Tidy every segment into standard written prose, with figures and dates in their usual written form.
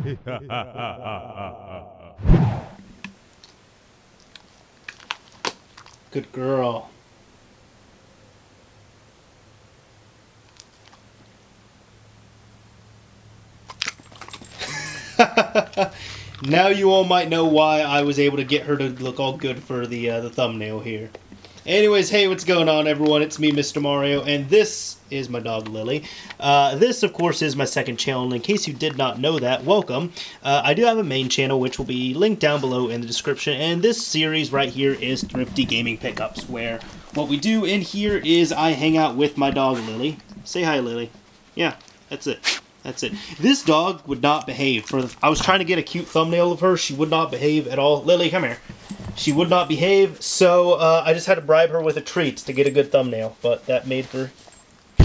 Good girl. Now you all might know why I was able to get her to look all good for the thumbnail here. Anyways, hey, what's going on, everyone? It's me, Mr. Mario, and this is my dog, Lily. This, of course, is my second channel, and in case you did not know that, welcome. I do have a main channel, which will be linked down below in the description, and this series right here is Thrifty Gaming Pickups, where what we do in here is I hang out with my dog, Lily. Say hi, Lily. Yeah, that's it. That's it. This dog would not behave. I was trying to get a cute thumbnail of her. She would not behave at all. Lily, come here. She would not behave, so I just had to bribe her with a treat to get a good thumbnail. But that made for...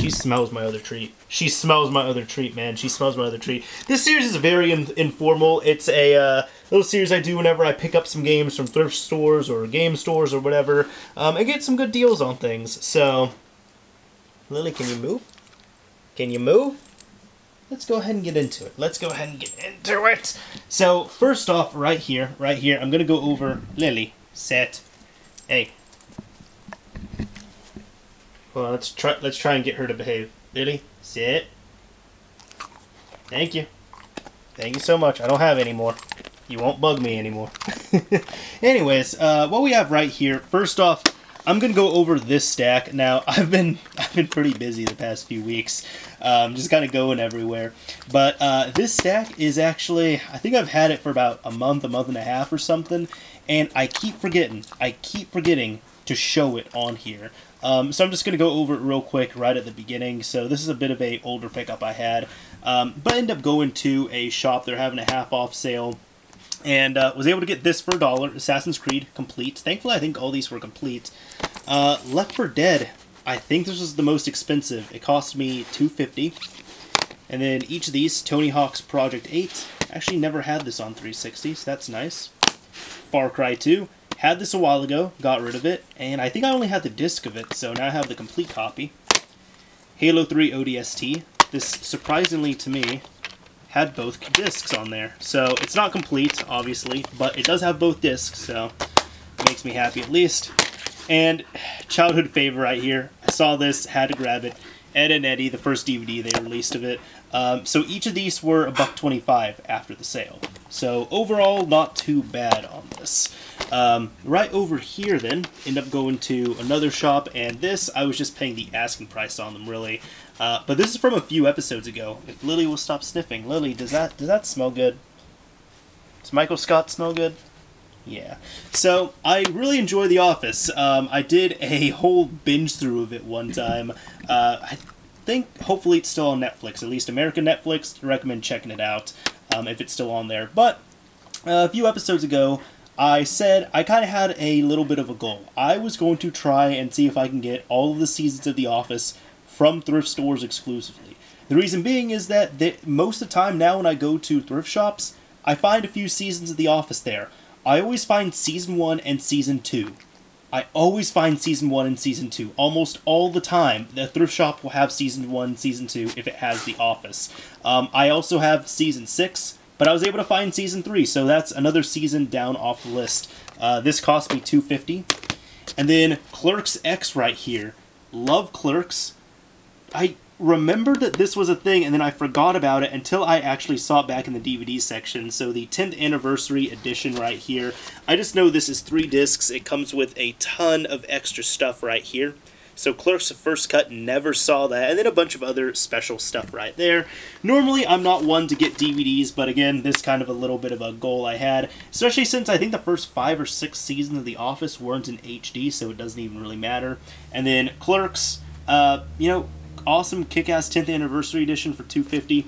She smells my other treat. She smells my other treat, man. She smells my other treat. This series is very informal. It's a little series I do whenever I pick up some games from thrift stores or game stores or whatever. I get some good deals on things. So, Lily, can you move? Can you move? Let's go ahead and get into it. Let's go ahead and get into it. So, first off, right here, I'm going to go over Lily. Sit. Hey. Well, let's try and get her to behave. Lily, sit. Thank you. Thank you so much. I don't have any more. You won't bug me anymore. Anyways, what we have right here, first off, I'm going to go over this stack. Now, I've been pretty busy the past few weeks, just kind of going everywhere. But this stack is actually, I think I've had it for about a month and a half or something, and I keep forgetting to show it on here. So I'm just going to go over it real quick right at the beginning. So this is a bit of a older pickup I had, but I ended up going to a shop. They're having a half-off sale. And was able to get this for $1, Assassin's Creed Complete. Thankfully, I think all these were complete. Left 4 Dead, I think this was the most expensive. It cost me $2.50. And then each of these, Tony Hawk's Project 8. Actually never had this on 360, so that's nice. Far Cry 2. Had this a while ago, got rid of it. And I think I only had the disc of it, so now I have the complete copy. Halo 3 ODST. This, surprisingly to me, had both discs on there. So it's not complete, obviously, but it does have both discs, so it makes me happy at least. And childhood favorite right here. I saw this, had to grab it. Ed and Eddie, the first DVD they released of it. So each of these were $1.25 after the sale. So overall, not too bad on this. Right over here then, end up going to another shop, and this, I was just paying the asking price on them, really. But this is from a few episodes ago. If Lily will stop sniffing. Lily, does that smell good? Does Michael Scott smell good? Yeah. So, I really enjoy The Office. I did a whole binge through of it one time. I think, hopefully it's still on Netflix. At least American Netflix. I recommend checking it out if it's still on there. But, a few episodes ago, I said I kind of had a little bit of a goal. I was going to try and see if I can get all of the seasons of The Office from thrift stores exclusively. The reason being is that most of the time now when I go to thrift shops, I find a few seasons of The Office there. I always find Season 1 and Season 2. I always find Season 1 and Season 2. Almost all the time, the thrift shop will have Season 1, Season 2 if it has The Office. I also have Season 6, but I was able to find Season 3, so that's another season down off the list. This cost me $2.50. And then Clerks X right here. Love Clerks. I remembered that this was a thing, and then I forgot about it until I actually saw it back in the DVD section. So the 10th anniversary edition right here. I just know this is 3 discs. It comes with a ton of extra stuff right here. So Clerks First Cut, never saw that. And then a bunch of other special stuff right there. Normally, I'm not one to get DVDs, but again, this kind of a little bit of a goal I had. Especially since I think the first 5 or 6 seasons of The Office weren't in HD, so it doesn't even really matter. And then Clerks, you know, awesome kick-ass 10th anniversary edition for $2.50.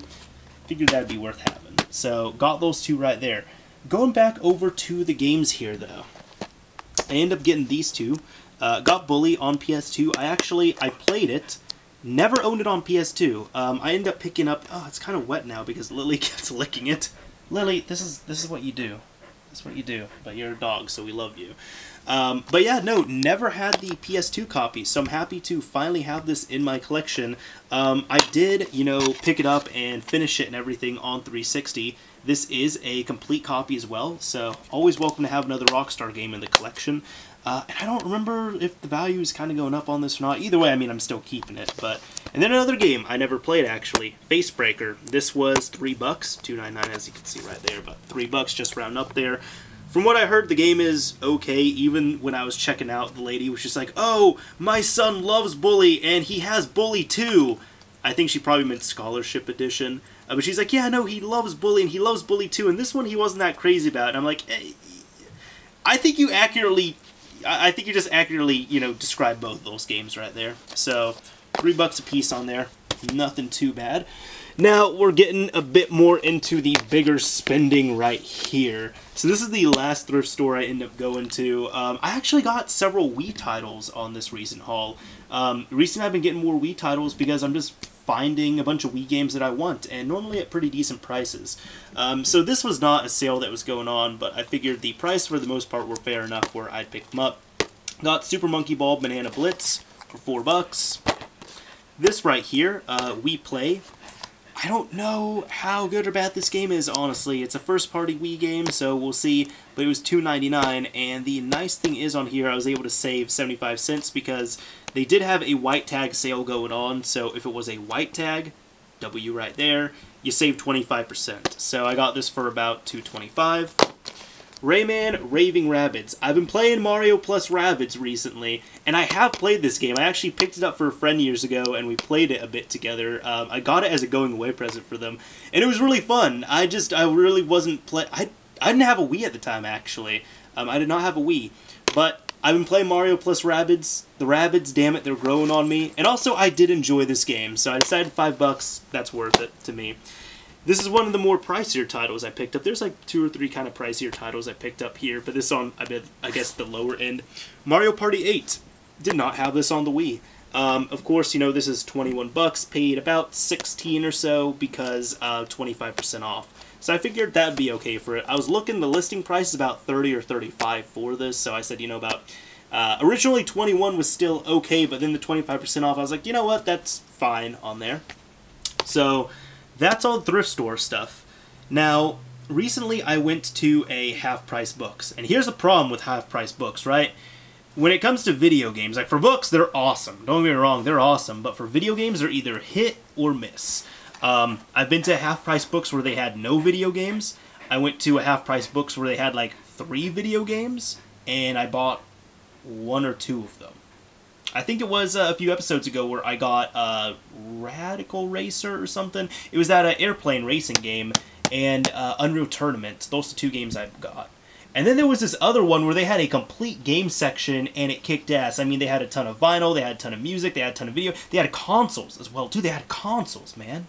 Figured that'd be worth having. So got those 2 right there. Going back over to the games here though, I end up getting these 2. Got Bully on PS2. I played it. Never owned it on PS2. I ended up picking up. Oh, it's kind of wet now because Lily kept licking it. Lily, this is what you do. That's what you do. But you're a dog, so we love you. But yeah, no, never had the PS2 copy, so I'm happy to finally have this in my collection. I did, you know, pick it up and finish it and everything on 360. This is a complete copy as well, so always welcome to have another Rockstar game in the collection. And I don't remember if the value is kind of going up on this or not. Either way, I mean, I'm still keeping it. And then another game I never played, actually, Facebreaker. This was $3, $2.99 as you can see right there, but $3 just round up there. From what I heard, the game is okay. Even when I was checking out, the lady was just like, "Oh, my son loves Bully, and he has Bully too." I think she probably meant Scholarship Edition. But she's like, "Yeah, no, he loves Bully, and he loves Bully too." And this one he wasn't that crazy about. And I'm like, I think you just accurately, you know, describe both those games right there. So, $3 a piece on there. Nothing too bad. Now, we're getting a bit more into the bigger spending right here. So this is the last thrift store I end up going to. I actually got several Wii titles on this recent haul. Recently I've been getting more Wii titles because I'm just finding a bunch of Wii games that I want, and normally at pretty decent prices. So this was not a sale that was going on, but I figured the price for the most part were fair enough where I'd pick them up. Got Super Monkey Ball Banana Blitz for $4. This right here, Wii Play. I don't know how good or bad this game is, honestly. It's a first-party Wii game, so we'll see. But it was $2.99, and the nice thing is on here, I was able to save 75 cents because they did have a white tag sale going on. So if it was a white tag, W right there, you save 25%. So I got this for about $2.25. Rayman Raving Rabbids. I've been playing Mario plus Rabbids recently, and I have played this game. I actually picked it up for a friend years ago, and we played it a bit together. I got it as a going-away present for them, and it was really fun. I really wasn't I didn't have a Wii at the time, actually. I did not have a Wii, but I've been playing Mario plus Rabbids. The Rabbids, damn it, they're growing on me. And also, I did enjoy this game, so I decided $5, that's worth it to me. This is one of the more pricier titles I picked up. There's like 2 or 3 kind of pricier titles I picked up here, but this is on, I guess, the lower end. Mario Party 8. Did not have this on the Wii. Of course, you know, this is $21, paid about $16 or so because 25% off. So I figured that'd be okay for it. I was looking, the listing price is about $30 or $35 for this, so I said, you know, about... originally $21 was still okay, but then the 25% off, I was like, you know what, that's fine on there. So... that's all thrift store stuff. Now, recently I went to a half-price books, and here's the problem with half-price books, right? When it comes to video games, like for books, they're awesome. Don't get me wrong, they're awesome, but for video games, they're either hit or miss. I've been to half-price books where they had no video games. I went to a half-price books where they had like 3 video games, and I bought 1 or 2 of them. I think it was a few episodes ago where I got Radical Racer or something. It was that airplane racing game and Unreal Tournament. Those are the 2 games I've got. And then there was this other one where they had a complete game section and it kicked ass. I mean, they had a ton of vinyl, they had a ton of music, they had a ton of video. They had consoles as well, too. They had consoles, man.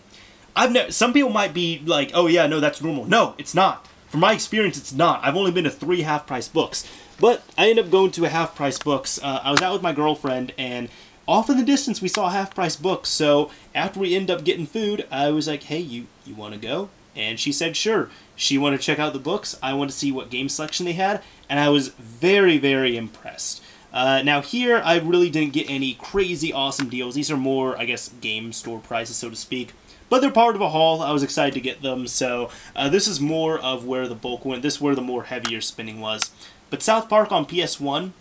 Some people might be like, oh yeah, no, that's normal. No, it's not. From my experience, it's not. I've only been to 3 half-price books. But I ended up going to a half-price books. I was out with my girlfriend, and off in the distance we saw half-price books. So after we ended up getting food, I was like, hey, you want to go? And she said sure. She wanted to check out the books. I wanted to see what game selection they had, and I was very, very impressed. Now here, I really didn't get any crazy awesome deals. These are more, I guess, game store prices, so to speak. But they're part of a haul. I was excited to get them, so this is more of where the bulk went. This is where the more heavier spending was. But South Park on PS1,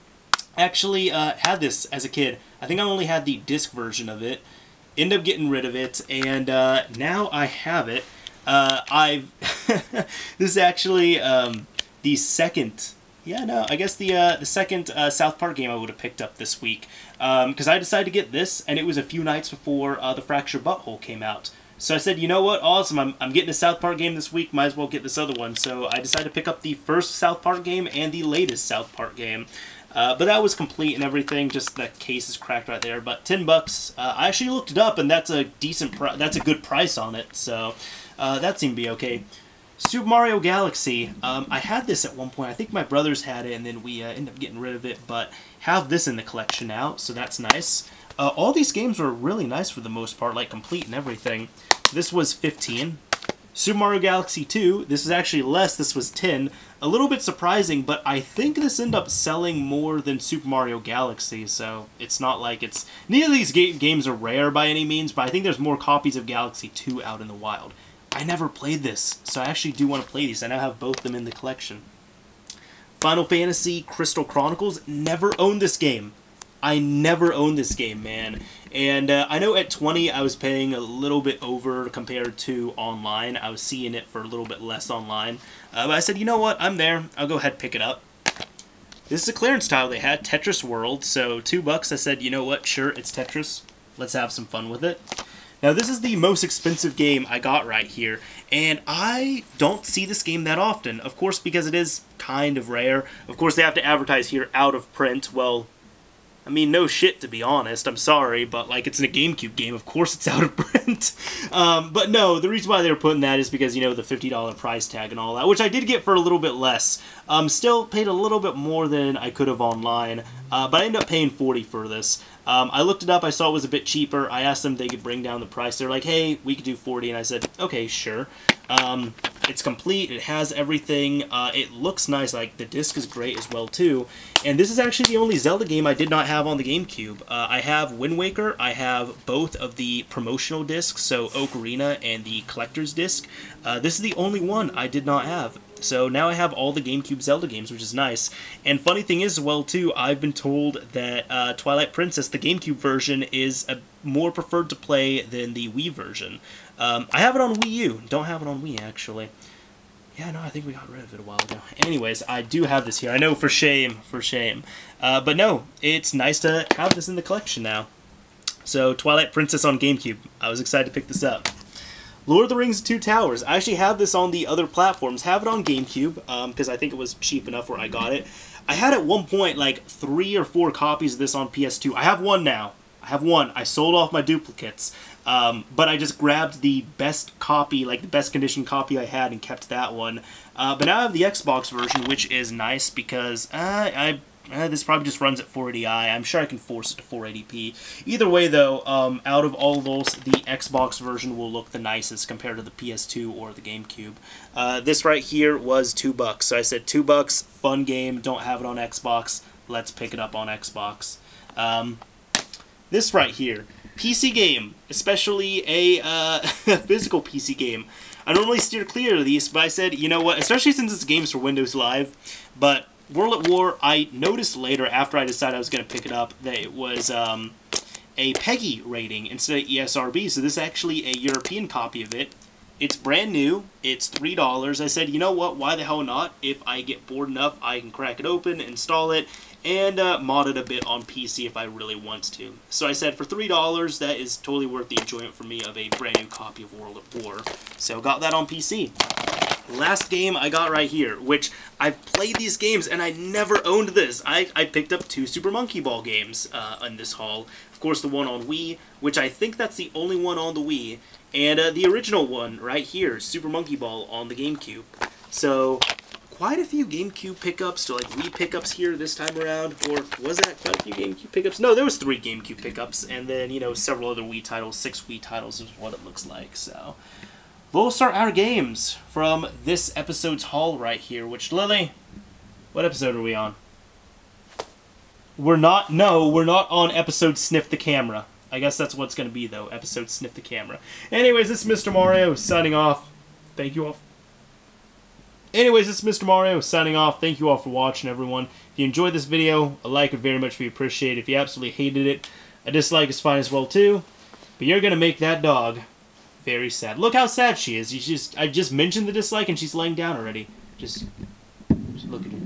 actually had this as a kid. I think I only had the disc version of it. Ended up getting rid of it, and now I have it. This is actually the second... yeah, no, I guess the second South Park game I would have picked up this week. Because I decided to get this, and it was a few nights before The Fractured Butthole came out. So I said, you know what, awesome, I'm getting a South Park game this week, might as well get this other one. So I decided to pick up the first South Park game and the latest South Park game. But that was complete and everything, just the case is cracked right there. But $10, I actually looked it up, and that's a that's a good price on it, so that seemed to be okay. Super Mario Galaxy, I had this at one point. I think my brothers had it, and then we ended up getting rid of it, but have this in the collection now, so that's nice. All these games were really nice for the most part, like complete and everything. This was $15. Super Mario Galaxy 2, this is actually less, this was 10. A little bit surprising, but I think this ended up selling more than Super Mario Galaxy, so it's not like it's... Neither of these games are rare by any means, but I think there's more copies of Galaxy 2 out in the wild. I never played this, so I actually do want to play these. I now have both of them in the collection. Final Fantasy Crystal Chronicles, never owned this game. I never owned this game, man. And I know at 20 I was paying a little bit over compared to online. I was seeing it for a little bit less online. But I said, you know what, I'm there. I'll go ahead and pick it up. This is a clearance title they had, Tetris World. So $2, I said, you know what, sure, it's Tetris. Let's have some fun with it. Now this is the most expensive game I got right here. And I don't see this game that often. Of course, because it is kind of rare. Of course, they have to advertise here out of print. Well, I mean, no shit, to be honest. I'm sorry, but, like, it's in a GameCube game. Of course it's out of print. But no, the reason why they were putting that is because, you know, the $50 price tag and all that, which I did get for a little bit less. Still paid a little bit more than I could have online, but I ended up paying $40 for this. I looked it up. I saw it was a bit cheaper. I asked them if they could bring down the price. They're like, hey, we could do $40, and I said, okay, sure. It's complete. It has everything. It looks nice. Like, the disc is great as well, too. And this is actually the only Zelda game I did not have on the GameCube. I have Wind Waker. I have both of the promotional discs, so Ocarina and the collector's disc. This is the only one I did not have. So now I have all the GameCube Zelda games, which is nice. And funny thing is, as well, too, I've been told that Twilight Princess, the GameCube version, is more preferred to play than the Wii version. I have it on Wii U. Don't have it on Wii, actually. Yeah, no, I think we got rid of it a while ago. Anyways, I do have this here. I know, for shame, for shame. But no, it's nice to have this in the collection now. So, Twilight Princess on GameCube. I was excited to pick this up. Lord of the Rings 2 Towers. I actually have this on the other platforms. Have it on GameCube, because I think it was cheap enough where I got it. I had at one point, like, 3 or 4 copies of this on PS2. I have one now. I have one. I sold off my duplicates. But I just grabbed the best copy, like the best condition copy I had, and kept that one. But now I have the Xbox version, which is nice because this probably just runs at 480i. I'm sure I can force it to 480p. Either way, though, out of all those, the Xbox version will look the nicest compared to the PS2 or the GameCube. This right here was $2. So I said $2, fun game, don't have it on Xbox. Let's pick it up on Xbox. This right here, PC game, especially a physical PC game. I normally steer clear of these, but I said, you know what, especially since it's games for Windows Live, but World at War, I noticed later after I decided I was going to pick it up that it was a PEGI rating instead of ESRB, so this is actually a European copy of it. It's brand new. It's $3. I said, you know what, why the hell not? If I get bored enough, I can crack it open, install it, and mod it a bit on PC if I really want to. So I said for $3, that is totally worth the enjoyment for me of a brand new copy of World at War. So got that on PC. Last game I got right here, which I've played these games and I never owned this. I picked up 2 Super Monkey Ball games in this haul. Of course, the one on Wii, which I think that's the only one on the Wii, and the original one right here, Super Monkey Ball on the GameCube. So quite a few GameCube pickups to like Wii pickups here this time around, or was that quite a few GameCube pickups? No, there was 3 GameCube pickups, and then, you know, several other Wii titles, 6 Wii titles is what it looks like, so. We'll start our games from this episode's haul right here, which, Lily, what episode are we on? We're not on episode Sniff the Camera. I guess that's what's going to be, though, episode Sniff the Camera. Anyways, this is Mr. Mario signing off. Thank you all. Anyways, this is Mr. Mario signing off. Thank you all for watching, everyone. If you enjoyed this video, a like would very much be appreciated. If you absolutely hated it, a dislike is fine as well, too. But you're going to make that dog very sad. Look how sad she is. I just mentioned the dislike and she's laying down already. Just look at her.